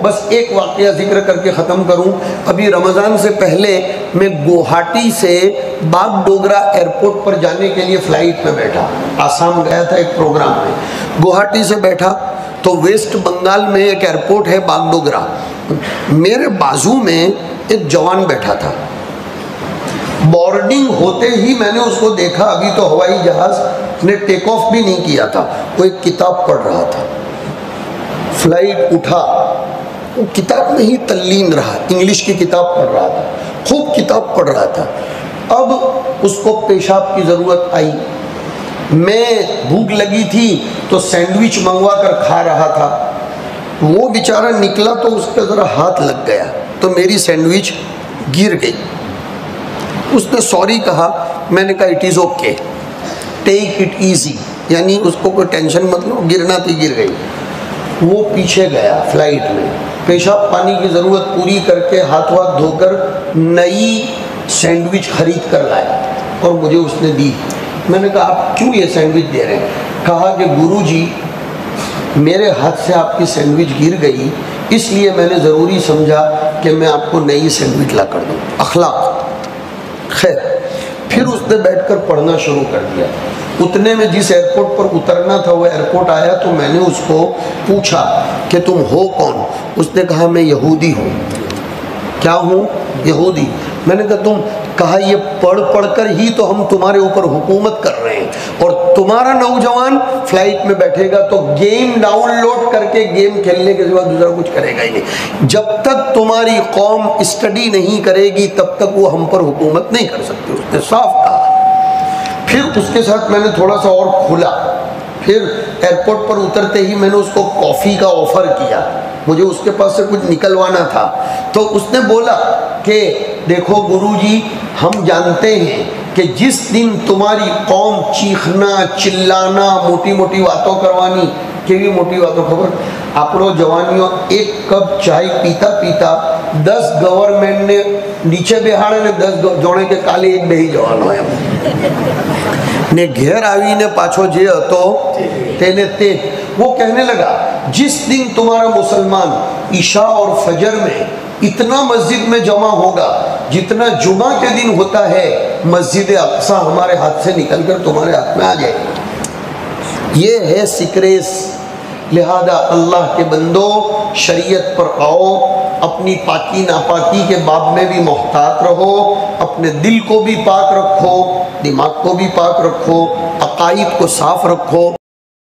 बस एक वाक़या जिक्र करके ख़त्म करूं। अभी रमज़ान से पहले मैं गुवाहाटी से बागडोगरा एयरपोर्ट पर जाने के लिए फ़्लाइट में बैठा, आसाम गया था एक प्रोग्राम में। गुवाहाटी से बैठा तो वेस्ट बंगाल में एक एयरपोर्ट है बागडोगरा, मेरे बाजू में एक जवान बैठा था। बोर्डिंग होते ही मैंने उसको देखा, अभी तो हवाई जहाज़ ने टेक ऑफ भी नहीं किया था, वो एक किताब पढ़ रहा था। फ्लाइट उठा, वो किताब में ही तल्लीन रहा, इंग्लिश की किताब पढ़ रहा था, खूब किताब पढ़ रहा था। अब उसको पेशाब की ज़रूरत आई, मैं भूख लगी थी तो सैंडविच मंगवा कर खा रहा था। वो बेचारा निकला तो उसका ज़रा हाथ लग गया तो मेरी सैंडविच गिर गई। उसने सॉरी कहा, मैंने कहा it is okay, take it easy, यानी उसको कोई टेंशन मत लो, गिरना थी गिर गई। वो पीछे गया फ्लाइट में, पेशाब पानी की ज़रूरत पूरी करके हाथ वाथ धोकर नई सैंडविच खरीद कर लाया और मुझे उसने दी। मैंने कहा आप क्यों ये सैंडविच दे रहे हैं? कहा कि गुरुजी मेरे हाथ से आपकी सैंडविच गिर गई, इसलिए मैंने ज़रूरी समझा कि मैं आपको नई सैंडविच ला कर दूँ। अखलाक। खैर, फिर उसने बैठकर पढ़ना शुरू कर दिया। उतने में जिस एयरपोर्ट पर उतरना था वो एयरपोर्ट आया तो मैंने उसको पूछा कि तुम हो कौन? उसने कहा मैं यहूदी हूँ। क्या हूँ? यहूदी। मैंने कहा तुम? कहा ये पढ़ पढ़ कर ही तो हम तुम्हारे ऊपर हुकूमत कर रहे हैं, और तुम्हारा नौजवान फ्लाइट में बैठेगा तो गेम डाउनलोड करके गेम खेलने के सिवा दूसरा कुछ करेगा ही नहीं। जब तक तुम्हारी कौम स्टडी नहीं करेगी तब तक वो हम पर हुकूमत नहीं कर सकती, उसने साफ कहा। फिर उसके साथ मैंने थोड़ा सा और खुला। फिर एयरपोर्ट पर उतरते ही मैंने उसको कॉफ़ी का ऑफ़र किया, मुझे उसके पास से कुछ निकलवाना था। तो उसने बोला कि देखो गुरुजी, हम जानते हैं कि जिस दिन तुम्हारी कौम चीखना चिल्लाना मोटी मोटी बातों करवानी, केवी मोटी बातों खबर, आपनो जवानियों एक कप चाय पीता पीता 10 गवर्नमेंट ने नीचे बेहाड़े ने 10 जोड़े के काले एक बेही जवान होया ने घेर आवीने पाछो जे हतो तेने ते। वो कहने लगा जिस दिन तुम्हारा मुसलमान ईशा और फजर में इतना मस्जिद में जमा होगा जितना जुमा के दिन होता है, मस्जिद अक्सा हमारे हाथ से निकलकर तुम्हारे हाथ में आ जाएगी। ये है सिक्रेस। लिहाजा अल्लाह के बंदो, शरीयत पर आओ, अपनी पाकी नापाकी के बाब में भी मोहतात रहो, अपने दिल को भी पाक रखो, दिमाग को भी पाक रखो, अकाईद को साफ रखो।